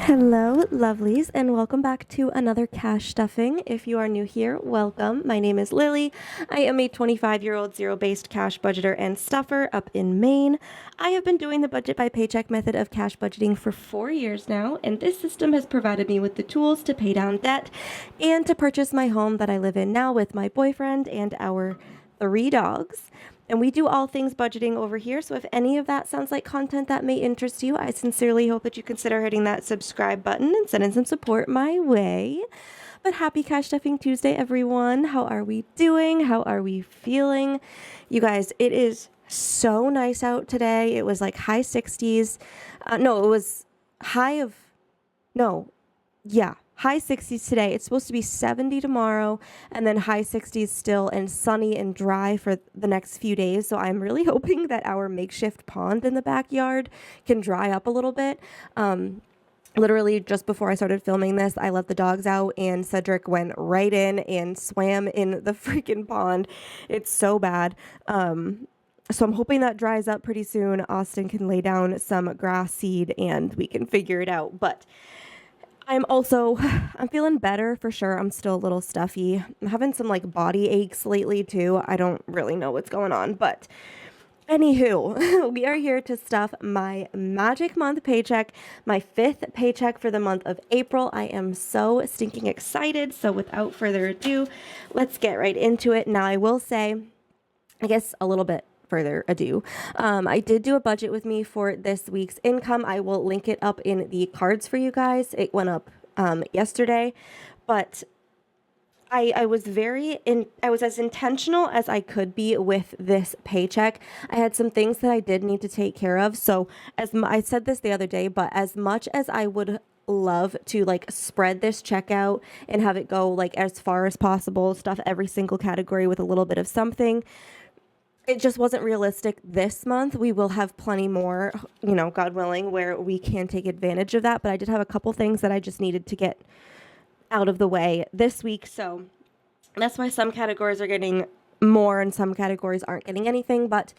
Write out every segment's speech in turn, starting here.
Hello, lovelies, and welcome back to another cash stuffing. If you are new here, welcome. My name is Lily. I am a 25-year-old zero-based cash budgeter and stuffer up in Maine. I have been doing the budget by paycheck method of cash budgeting for 4 years now, and this system has provided me with the tools to pay down debt and to purchase my home that I live in now with my boyfriend and our 3 dogs. And we do all things budgeting over here, so if any of that sounds like content that may interest you, I sincerely hope that you consider hitting that subscribe button and sending some support my way. But happy Cash Stuffing Tuesday, everyone. How are we doing? How are we feeling? You guys, it is so nice out today. It was like high 60s. High 60s today. It's supposed to be 70 tomorrow and then high 60s still and sunny and dry for the next few days. So I'm really hoping that our makeshift pond in the backyard can dry up a little bit. Literally just before I started filming this, I let the dogs out and Cedric went right in and swam in the freaking pond. It's so bad. So I'm hoping that dries up pretty soon. Austin can lay down some grass seed and we can figure it out. But I'm feeling better for sure. I'm still a little stuffy. I'm having some like body aches lately too. I don't really know what's going on, but anywho, we are here to stuff my magic month paycheck, my 5th paycheck for the month of April. I am so stinking excited. So without further ado, let's get right into it. Now I will say, I guess a little bit further ado, I did do a budget with me for this week's income. I will link it up in the cards for you guys. It went up yesterday, but I was as intentional as I could be with this paycheck. I had some things that I did need to take care of. So I said this the other day, but as much as I would love to like spread this check out and have it go like as far as possible, stuff every single category with a little bit of something, it just wasn't realistic this month. We will have plenty more, God willing, where we can take advantage of that. But I did have a couple things that I just needed to get out of the way this week. So that's why some categories are getting more and some categories aren't getting anything, but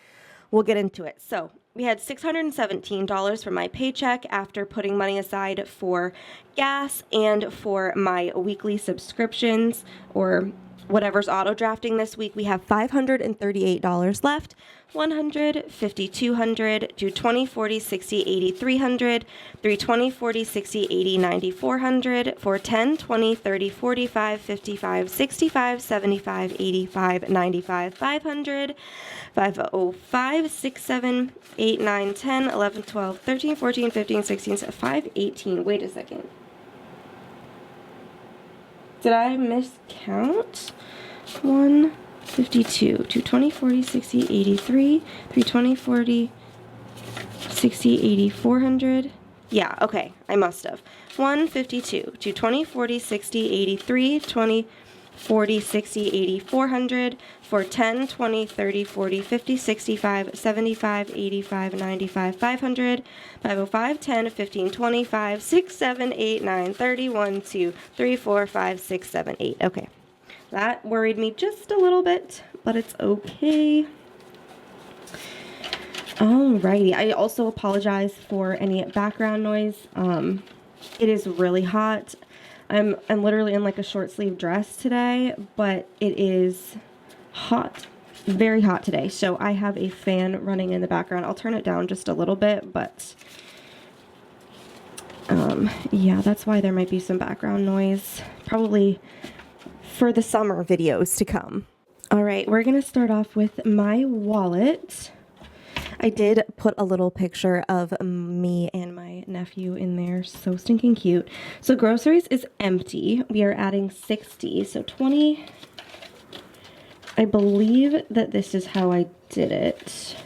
we'll get into it. So we had $617 for my paycheck after putting money aside for gas and for my weekly subscriptions or whatever's auto drafting this week. We have $538 left. 100, 50, 200, do 20, 40, 60, 80, 300, 320, 40, 60, 80, 90, 400, 410, 20, 30, 45, 55, 65, 75, 85, 95, 500, 505, 6, 7, 8, 9, 10, 11, 12, 13, 14, 15, 16, 518. Wait a second. Did I miscount? 152, 220, 40, 60, 83, 320, 40, 60, 80, 400. Yeah, okay, I must have. 152, 220, 40, 60, 83, 20, 40, 60, 80, 400, 410, 20, 30, 40, 50, 65, 75, 85, 95, 500, 505, 10, 15, 25, 6, 7, 8, 9, 30, 1, 2, 3, 4, 5, 6, 7, 8. Okay. That worried me just a little bit, but it's okay. Alrighty. I also apologize for any background noise. It is really hot. I'm literally in like a short sleeve dress today, but it is hot, very hot today. So I have a fan running in the background. I'll turn it down just a little bit, but yeah, that's why there might be some background noise. Probably for the summer videos to come. All right, we're gonna start off with my wallet. I did put a little picture of me and my nephew in there. So stinking cute. So groceries is empty. We are adding 60, so 20. I believe that this is how I did it.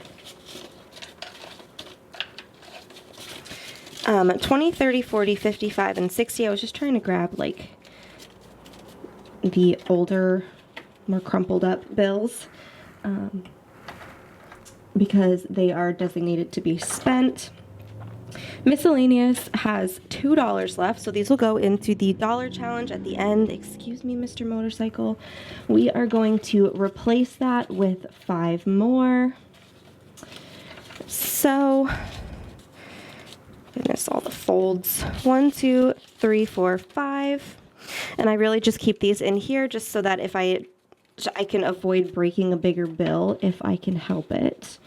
20, 30, 40, 55, and 60. I was just trying to grab like the older, more crumpled up bills because they are designated to be spent. Miscellaneous has $2 left, so these will go into the dollar challenge at the end. Excuse me, Mr. Motorcycle. We are going to replace that with 5 more. So Goodness, all the folds. 1, 2, 3, 4, 5. And I really just keep these in here just so that if I can avoid breaking a bigger bill if I can help it.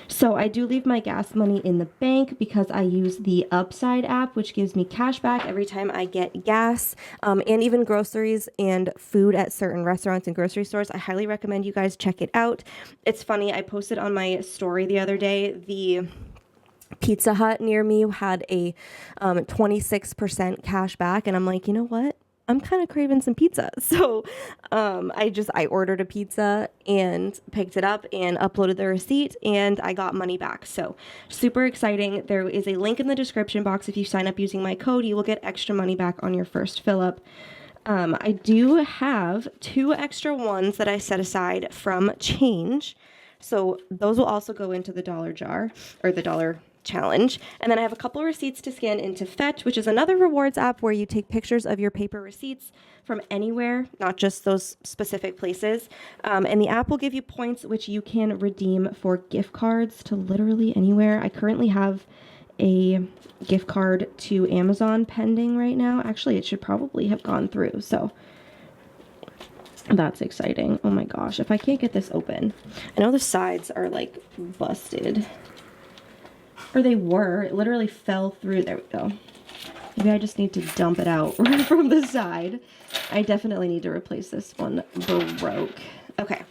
So I do leave my gas money in the bank because I use the Upside app, which gives me cash back every time I get gas, and even groceries and food at certain restaurants and grocery stores. I highly recommend you guys check it out. It's funny, I posted on my story the other day, the Pizza Hut near me had a 26% cash back, and I'm like, you know what? I'm kind of craving some pizza. So I ordered a pizza and picked it up and uploaded the receipt, and I got money back. So super exciting. There is a link in the description box. If you sign up using my code, you will get extra money back on your first fill up. I do have 2 extra ones that I set aside from change. So those will also go into the dollar jar, or the dollar challenge. And then I have a couple receipts to scan into Fetch, which is another rewards app where you take pictures of your paper receipts from anywhere, not just those specific places. And the app will give you points which you can redeem for gift cards to literally anywhere. I currently have a gift card to Amazon pending right now. Actually, it should probably have gone through. So that's exciting. Oh my gosh, if I can't get this open. I know the sides are like busted. Or they were. It literally fell through. There we go. Maybe I just need to dump it out from the side. I definitely need to replace this one. Broke. Okay.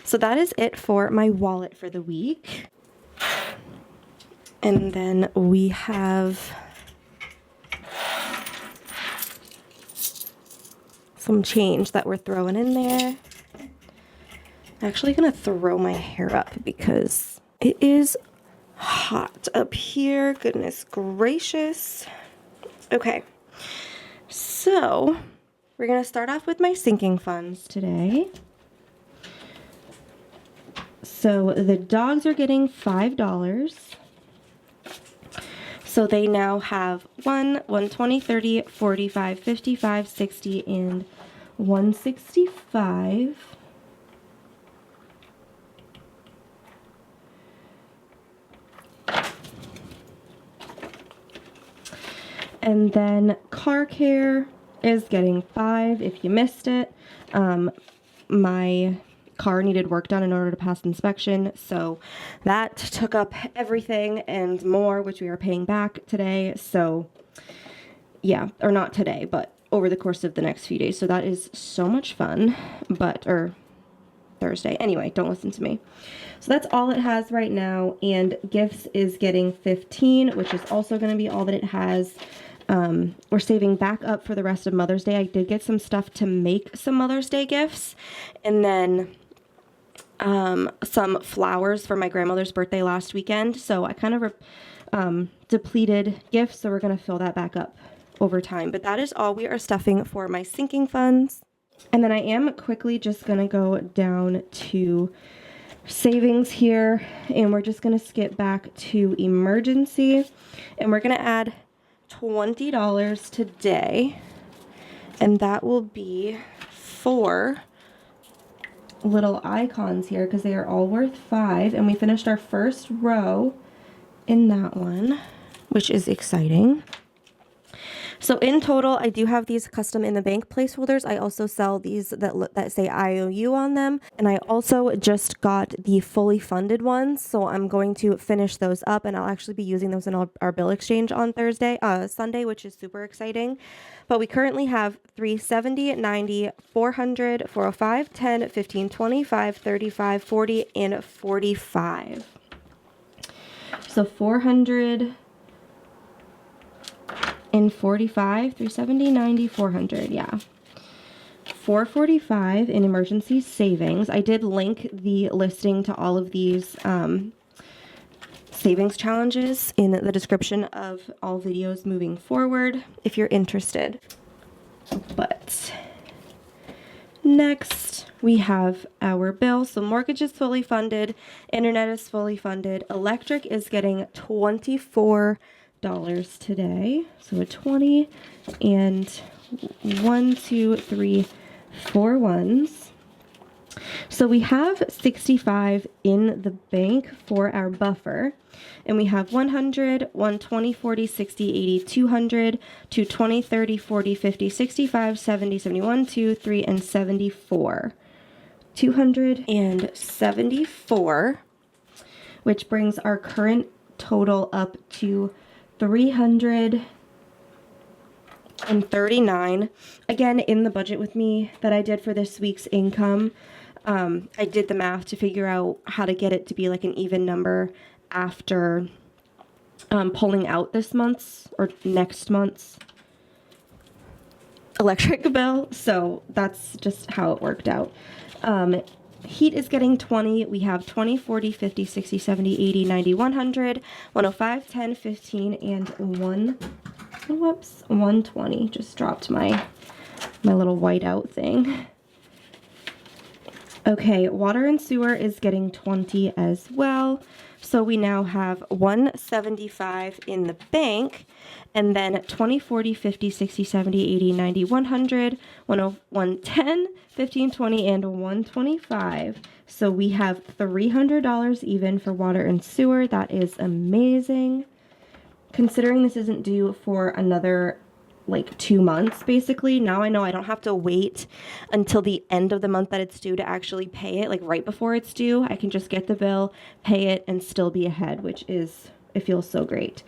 So that is it for my wallet for the week. And then we have some change that we're throwing in there. I'm actually going to throw my hair up because it is hot up here. Goodness gracious. Okay, so we're gonna start off with my sinking funds today. So the dogs are getting $5. So they now have 1, 20, 30, 45, 55, 60, and 165. And then car care is getting 5 if you missed it. My car needed work done in order to pass inspection, so that took up everything and more, which we are paying back today. So yeah, or not today, but over the course of the next few days. So that is so much fun, or Thursday. Anyway, don't listen to me. So that's all it has right now, and gifts is getting 15, which is also going to be all that it has. We're saving back up for the rest of Mother's Day. I did get some stuff to make some Mother's Day gifts, and then some flowers for my grandmother's birthday last weekend. So I kind of depleted gifts, so we're going to fill that back up over time. But that is all we are stuffing for my sinking funds. And then I am quickly just going to go down to savings here, and we're just going to skip back to emergency, and we're going to add $20 today, and that will be for little icons here because they are all worth 5, and we finished our first row in that one, which is exciting. So in total, I do have these custom in the bank placeholders. I also sell these that say IOU on them. And I also just got the fully funded ones. So I'm going to finish those up, and I'll actually be using those in our bill exchange on Sunday, which is super exciting. But we currently have 370, 90, 400, 405, 10, 15, 25, 35, 40, and 45. So 400 and 45, 370, 90, 400, yeah. 445 in emergency savings. I did link the listing to all of these savings challenges in the description of all videos moving forward if you're interested. But next we have our bill. So mortgage is fully funded, internet is fully funded, electric is getting $24 today. So a 20 and 1, 2, 3, 4 ones. So we have 65 in the bank for our buffer, and we have 100, 120, 40, 60, 80, 200, 220, 30, 40, 50, 65, 70, 71, 2, 3, and 74. 274, which brings our current total up to 339. Again, in the budget with me that I did for this week's income, I did the math to figure out how to get it to be like an even number after pulling out this month's or next month's electric bill. So that's just how it worked out. Heat is getting 20. We have 20, 40, 50, 60, 70, 80, 90, 100, 105, 10, 15, and 120. Just dropped my little whiteout thing. Okay, water and sewer is getting 20 as well. So we now have 175 in the bank, and then 20, 40, 50, 60, 70, 80, 90, 100, 110, 15, 20, and 125. So we have $300 even for water and sewer. That is amazing. Considering this isn't due for another like 2 months, basically. Now I know I don't have to wait until the end of the month that it's due to actually pay it, like right before it's due. I can just get the bill, pay it, and still be ahead, which is, it feels so great.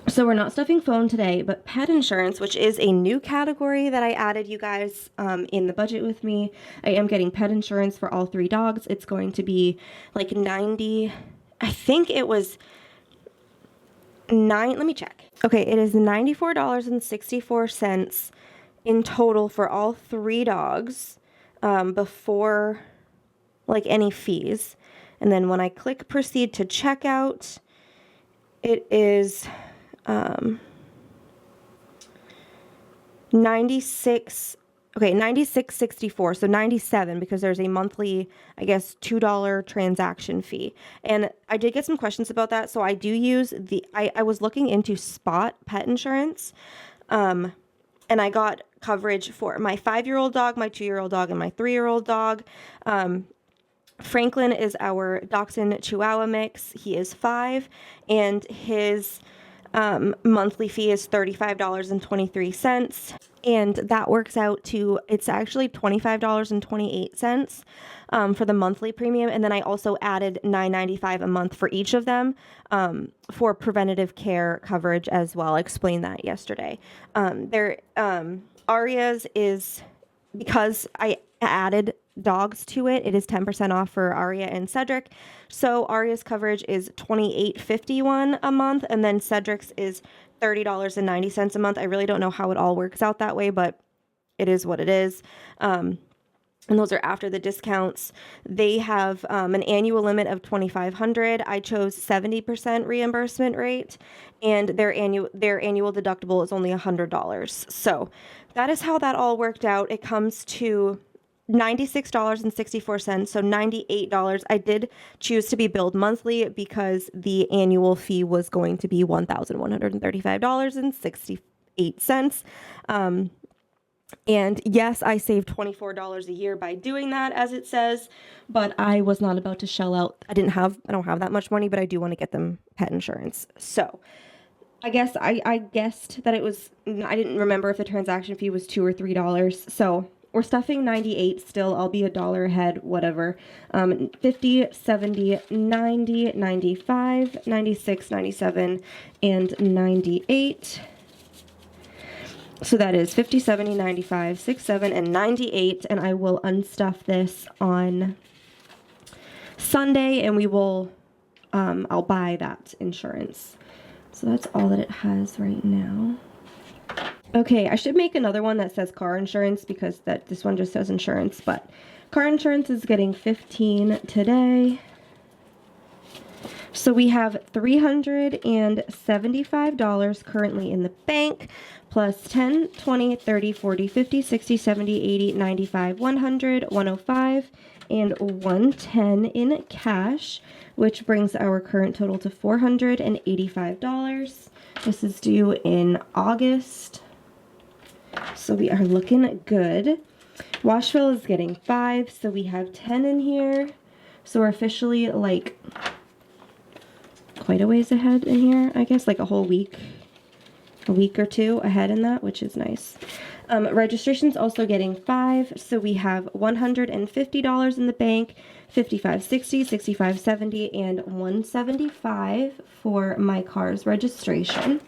So we're not stuffing phone today, but pet insurance, which is a new category that I added, you guys, in the budget with me. I am getting pet insurance for all 3 dogs. It's going to be like 90, I think it was let me check. Okay, it is $94.64 in total for all 3 dogs, before like any fees. And then when I click proceed to checkout, it is 96.64, so 97, because there's a monthly, I guess, $2 transaction fee. And I did get some questions about that, so I do use I was looking into spot pet insurance, and I got coverage for my 5-year-old dog, my 2-year-old dog, and my 3-year-old dog. Franklin is our Dachshund Chihuahua mix. He is 5, and his monthly fee is $35.23, and that works out to, it's actually $25.28 for the monthly premium. And then I also added $9.95 a month for each of them for preventative care coverage as well. I explained that yesterday. Aria's is, because I added dogs to it, it is 10% off for Aria and Cedric. So Aria's coverage is $28.51 a month, and then Cedric's is $30.90 a month. I really don't know how it all works out that way, but it is what it is. And those are after the discounts. They have an annual limit of $2,500. I chose 70% reimbursement rate, and their annual deductible is only $100. So that is how that all worked out. It comes to $96.64, so $98. I did choose to be billed monthly because the annual fee was going to be $1,135.68. And yes, I saved $24 a year by doing that, as it says, but I was not about to shell out. I don't have that much money, but I do want to get them pet insurance. So I guess I guessed that it was, I didn't remember if the transaction fee was $2 or $3. So we're stuffing 98 still. I'll be $1 ahead, whatever. 50, 70, 90, 95, 96, 97, and 98. So that is 50, 70, 95, 6, 7, and 98. And I will unstuff this on Sunday, and we will, I'll buy that insurance. So that's all that it has right now. Okay, I should make another one that says car insurance, because this one just says insurance, but car insurance is getting 15 today. So we have $375 currently in the bank, plus 10, 20, 30, 40, 50, 60, 70, 80, 95, 100, 105, and 110 in cash, which brings our current total to $485. This is due in August. So we are looking good. Washville is getting 5, so we have 10 in here. So we're officially like quite a ways ahead in here, I guess, like a week or two ahead in that, which is nice. Registration's also getting 5, so we have $150 in the bank, $55.60, $65.70, and $175 for my car's registration.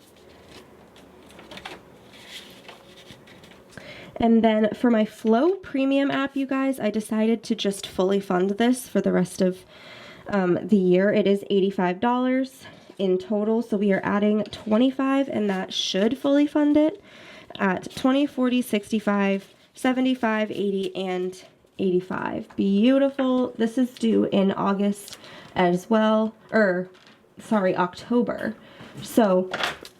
And then for my Flow Premium app, you guys, I decided to just fully fund this for the rest of the year. It is $85 in total, so we are adding $25, and that should fully fund it at $20, $40, $65, $75, $80, and $85. Beautiful. This is due in August as well, or sorry, October. So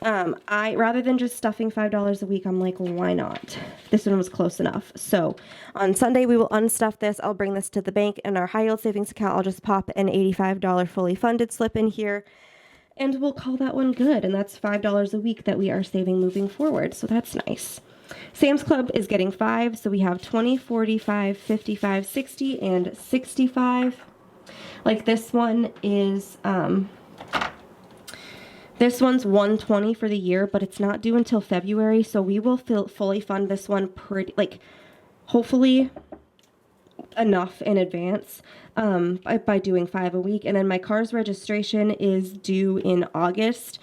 I, rather than just stuffing $5 a week, I'm like, why not? This one was close enough. So on Sunday, we will unstuff this. I'll bring this to the bank in our high yield savings account. I'll just pop an $85 fully funded slip in here, and we'll call that one good. And that's $5 a week that we are saving moving forward. So that's nice. Sam's Club is getting 5. So we have 20, 45, 55, 60, and 65. Like this one is, this one's $120 for the year, but it's not due until February, so we will fully fund this one pretty, like, hopefully enough in advance by doing 5 a week. And then my car's registration is due in August.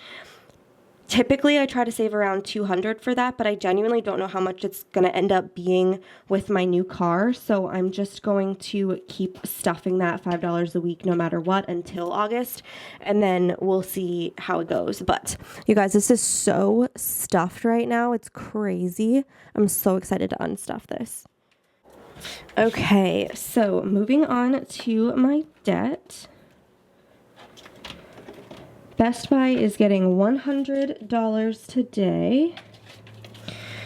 Typically, I try to save around $200 for that, but I genuinely don't know how much it's going to end up being with my new car. So I'm just going to keep stuffing that $5 a week no matter what until August, and then we'll see how it goes. But you guys, this is so stuffed right now. It's crazy. I'm so excited to unstuff this. Okay, so moving on to my debt. Best Buy is getting $100 today.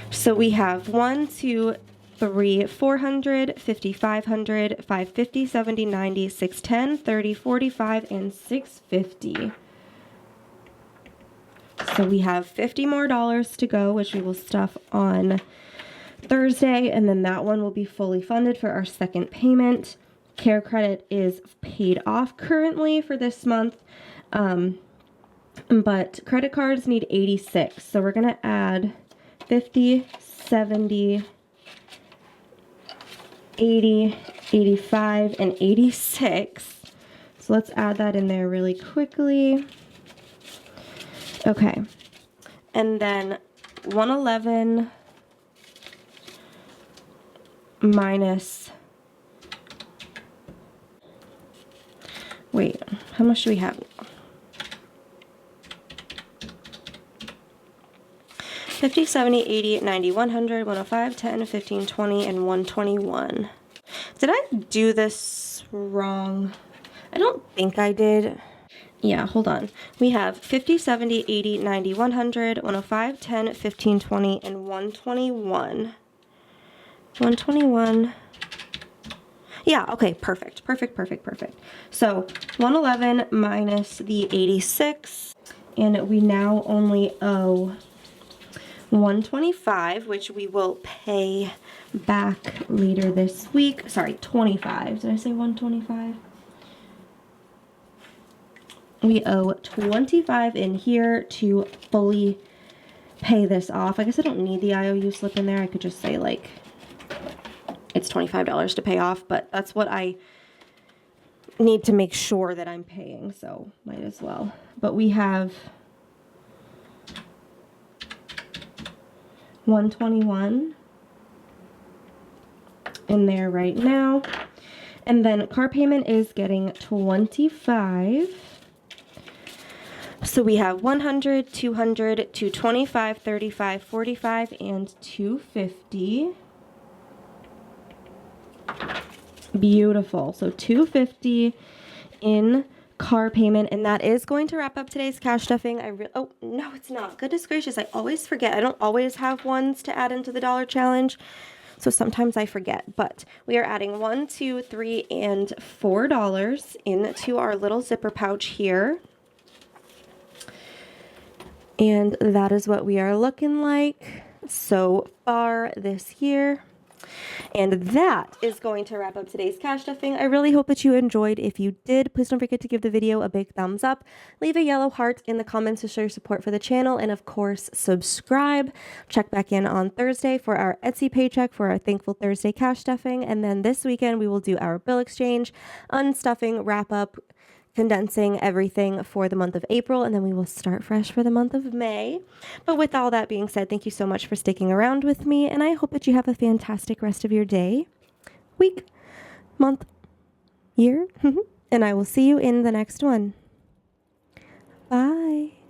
So we have 1, 2, 3, 400, 50, 500, 550, 70, 90, 610, 30, 45, and 650. So we have $50 more to go, which we will stuff on Thursday, and then that one will be fully funded for our second payment. Care credit is paid off currently for this month. But credit cards need 86, so we're going to add 50, 70, 80, 85, and 86. So let's add that in there really quickly. Okay, and then 111 minus, wait, how much do we have now? 50, 70, 80, 90, 100, 105, 10, 15, 20, and 121. Did I do this wrong? I don't think I did. Yeah, hold on. We have 50, 70, 80, 90, 100, 105, 10, 15, 20, and 121. 121. Yeah, okay, perfect. So 111 minus the 86, and we now only owe 125, which we will pay back later this week. Sorry, 25. Did I say 125? We owe 25 in here to fully pay this off. I guess I don't need the IOU slip in there. I could just say, like, it's $25 to pay off, but that's what I need to make sure that I'm paying, so might as well. But we have 121 in there right now. And then car payment is getting 25. So we have 100, 200, 225, 35, 45, and 250. Beautiful. So 250 in car payment, and that is going to wrap up today's cash stuffing. Oh, no, it's not. Goodness gracious, I always forget. I don't always have ones to add into the dollar challenge, so sometimes I forget. But we are adding $1, $2, $3, and $4 into our little zipper pouch here. And that is what we are looking like so far this year. And that is going to wrap up today's cash stuffing. I really hope that you enjoyed. If you did, please don't forget to give the video a big thumbs up. Leave a yellow heart in the comments to show your support for the channel. And of course, subscribe. Check back in on Thursday for our Etsy paycheck for our Thankful Thursday cash stuffing. And then this weekend, we will do our bill exchange, unstuffing, wrap up, condensing everything for the month of April, and then we will start fresh for the month of May. But with all that being said, thank you so much for sticking around with me, and I hope that you have a fantastic rest of your day, week, month, year, and I will see you in the next one. Bye.